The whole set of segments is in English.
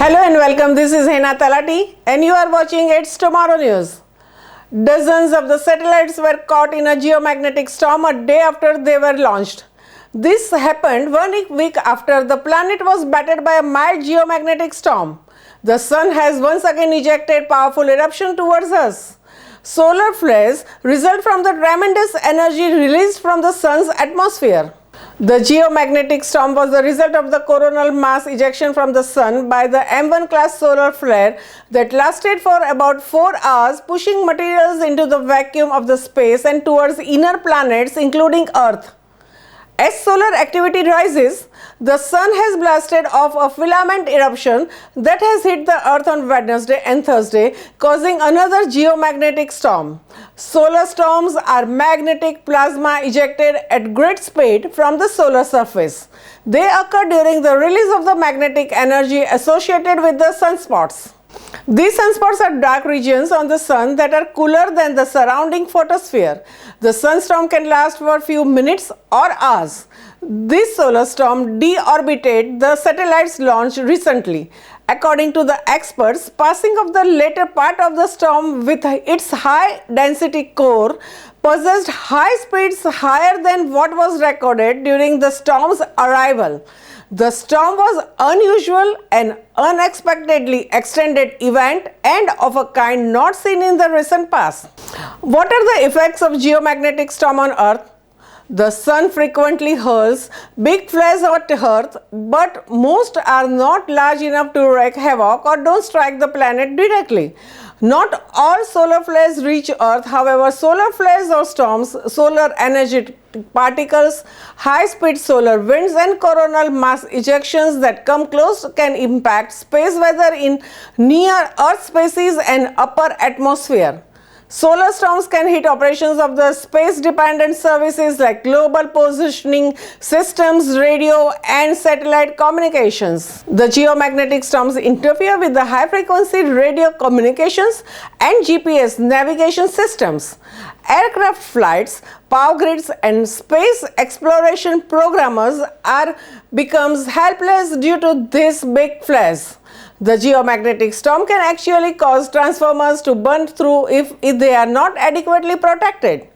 Hello and welcome. This is Hena Talati and you are watching It's Tomorrow News. Dozens of the satellites were caught in a geomagnetic storm a day after they were launched. This happened 1 week after the planet was battered by a mild geomagnetic storm. The sun has once again ejected powerful eruption towards us. Solar flares result from the tremendous energy released from the sun's atmosphere. The geomagnetic storm was the result of the coronal mass ejection from the sun by the M1 class solar flare that lasted for about 4 hours, pushing materials into the vacuum of the space and towards inner planets including Earth. As solar activity rises, the sun has blasted off a filament eruption that has hit the Earth on Wednesday and Thursday, causing another geomagnetic storm. Solar storms are magnetic plasma ejected at great speed from the solar surface. They occur during the release of the magnetic energy associated with the sunspots. These sunspots are dark regions on the sun that are cooler than the surrounding photosphere. The sunstorm can last for a few minutes or hours. This solar storm deorbited the satellites launched recently. According to the experts, passing of the later part of the storm with its high-density core possessed high speeds higher than what was recorded during the storm's arrival. The storm was unusual and unexpectedly extended event and of a kind not seen in the recent past. What are the effects of geomagnetic storm on Earth? The sun frequently hurls big flares at Earth, but most are not large enough to wreak havoc or don't strike the planet directly. Not all solar flares reach Earth. However, solar flares or storms, solar energy particles, high-speed solar winds and coronal mass ejections that come close can impact space weather in near Earth species and upper atmosphere. Solar storms can hit operations of the space-dependent services like global positioning systems, radio and satellite communications. The geomagnetic storms interfere with the high-frequency radio communications and GPS navigation systems. Aircraft flights, power grids and space exploration programmers becomes helpless due to these big flares. The geomagnetic storm can actually cause transformers to burn through if they are not adequately protected.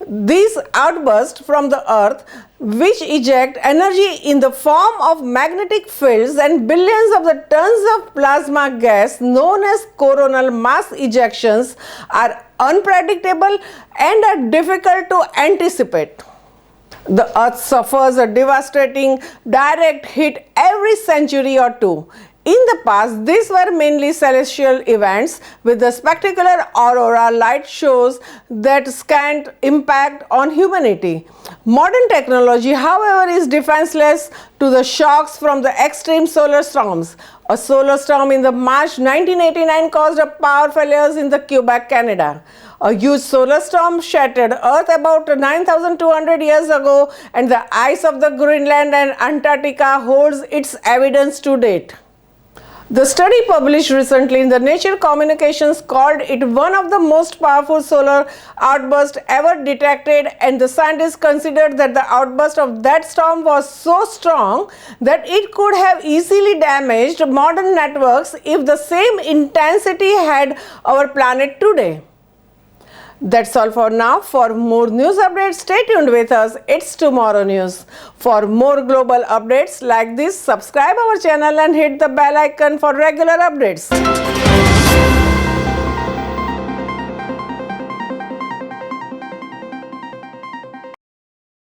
These outbursts from the Earth, which eject energy in the form of magnetic fields and billions of the tons of plasma gas known as coronal mass ejections, are unpredictable and are difficult to anticipate. The Earth suffers a devastating direct hit every century or two. In the past, these were mainly celestial events with the spectacular aurora light shows that scant impact on humanity. Modern technology, however, is defenseless to the shocks from the extreme solar storms. A solar storm in the March 1989 caused a power failures in the Quebec, Canada. A huge solar storm shattered Earth about 9,200 years ago, and the ice of the Greenland and Antarctica holds its evidence to date. The study published recently in the Nature Communications called it one of the most powerful solar outbursts ever detected, and the scientists considered that the outburst of that storm was so strong that it could have easily damaged modern networks if the same intensity had our planet today. That's all for now. For more news updates, stay tuned with us. It's Tomorrow News. For more global updates like this, subscribe our channel and hit the bell icon for regular updates.